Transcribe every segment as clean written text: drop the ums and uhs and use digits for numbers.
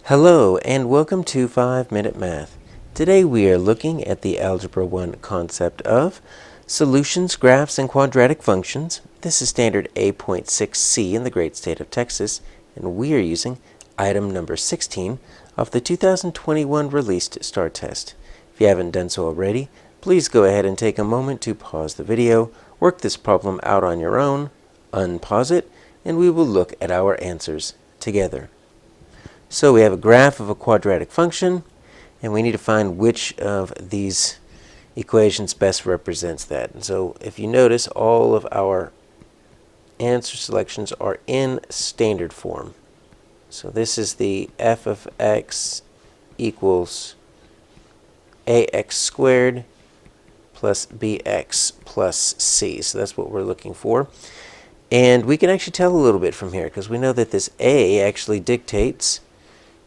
Hello and welcome to 5-Minute Math. Today we are looking at the Algebra 1 concept of solutions, graphs, and quadratic functions. This is standard A.6C in the great state of Texas, and we are using item number 16 of the 2021 released STAAR test. If you haven't done so already, please go ahead and take a moment to pause the video, work this problem out on your own, unpause it, and we will look at our answers together. So we have a graph of a quadratic function, and we need to find which of these equations best represents that. And so if you notice, all of our answer selections are in standard form. So this is the f of x equals ax squared plus bx plus c. So that's what we're looking for. And we can actually tell a little bit from here, because we know that this a actually dictates.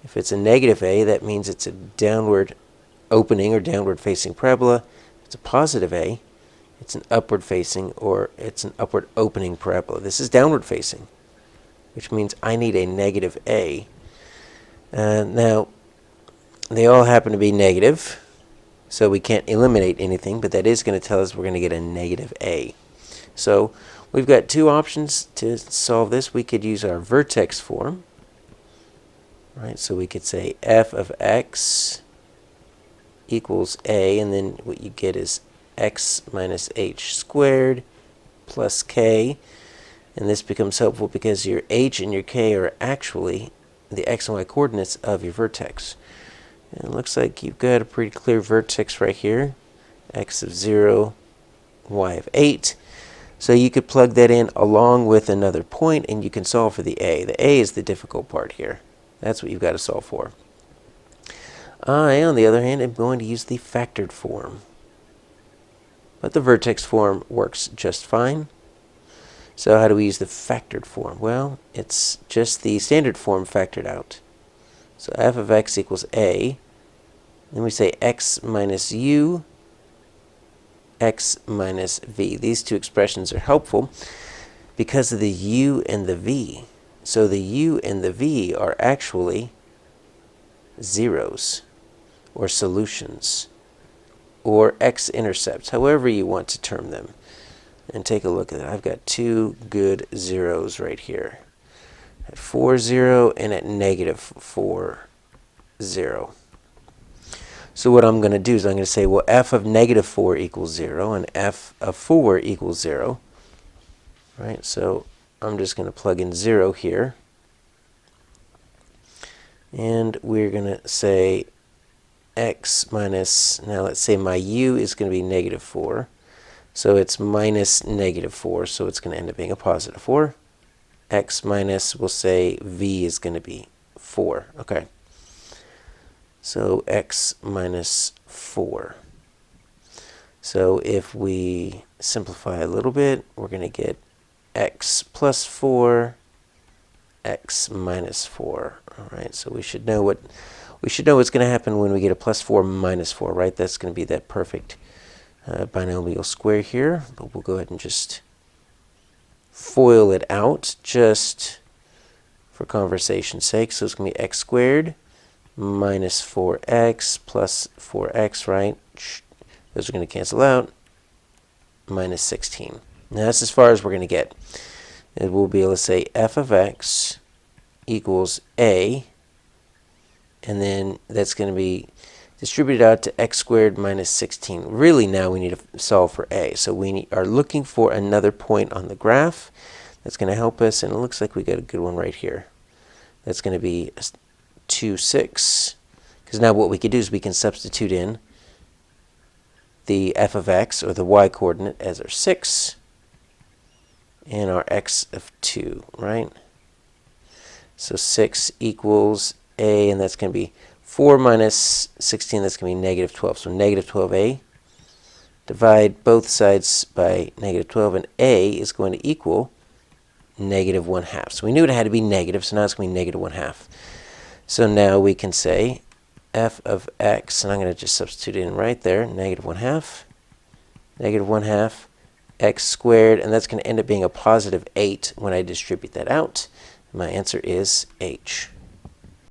If it's a negative a, that means it's a downward opening or downward facing parabola. If it's a positive a, it's an upward facing or it's an upward opening parabola. This is downward facing, which means I need a negative a. Now, they all happen to be negative, so we can't eliminate anything, but that is going to tell us we're going to get a negative a. So we've got two options to solve this. We could use our vertex form. Right, so we could say f of x equals a, and then what you get is x minus h squared plus k. And this becomes helpful because your h and your k are actually the x and y coordinates of your vertex. And it looks like you've got a pretty clear vertex right here, x of 0, y of 8. So you could plug that in along with another point, and you can solve for the a. The a is the difficult part here. That's what you've got to solve for. I, on the other hand, am going to use the factored form. But the vertex form works just fine. So how do we use the factored form? Well, it's just the standard form factored out. So f of x equals a. Then we say x minus u, x minus v. These two expressions are helpful because of the u and the v. So the u and the v are actually zeros, or solutions, or x-intercepts, however you want to term them. And take a look at that. I've got two good zeros right here, at 4, 0, and at negative 4, 0. So what I'm going to do is I'm going to say, well, f of negative 4 equals 0, and f of 4 equals 0. Right, so I'm just going to plug in 0 here. And we're going to say x minus, now let's say my u is going to be negative 4. So it's minus negative 4, so it's going to end up being a positive 4. X minus, we'll say v is going to be 4. Okay. So x minus 4. So if we simplify a little bit, we're going to get x plus 4, x minus 4. All right, so we should know what's going to happen when we get a plus 4 minus 4, right? That's going to be that perfect binomial square here. But we'll go ahead and just FOIL it out just for conversation's sake. So it's going to be x squared minus 4x plus 4x, right? Those are going to cancel out. Minus 16. Now that's as far as we're going to get. And we'll be able to say f of x equals a, and then that's going to be distributed out to x squared minus 16. Really now we need to solve for a. So we are looking for another point on the graph that's going to help us, and it looks like we got a good one right here. That's going to be 2, 6. Because now what we can do is we can substitute in the f of x, or the y coordinate, as our 6, and our x of 2, right? So 6 equals a, and that's going to be 4 minus 16, that's going to be negative 12. So negative 12a. Divide both sides by negative 12, and a is going to equal negative 1/2. So we knew it had to be negative, so now it's going to be negative 1/2. So now we can say f of x, and I'm going to just substitute in right there, negative 1/2, negative 1/2, x squared, and that's going to end up being a positive 8 when I distribute that out. My answer is H.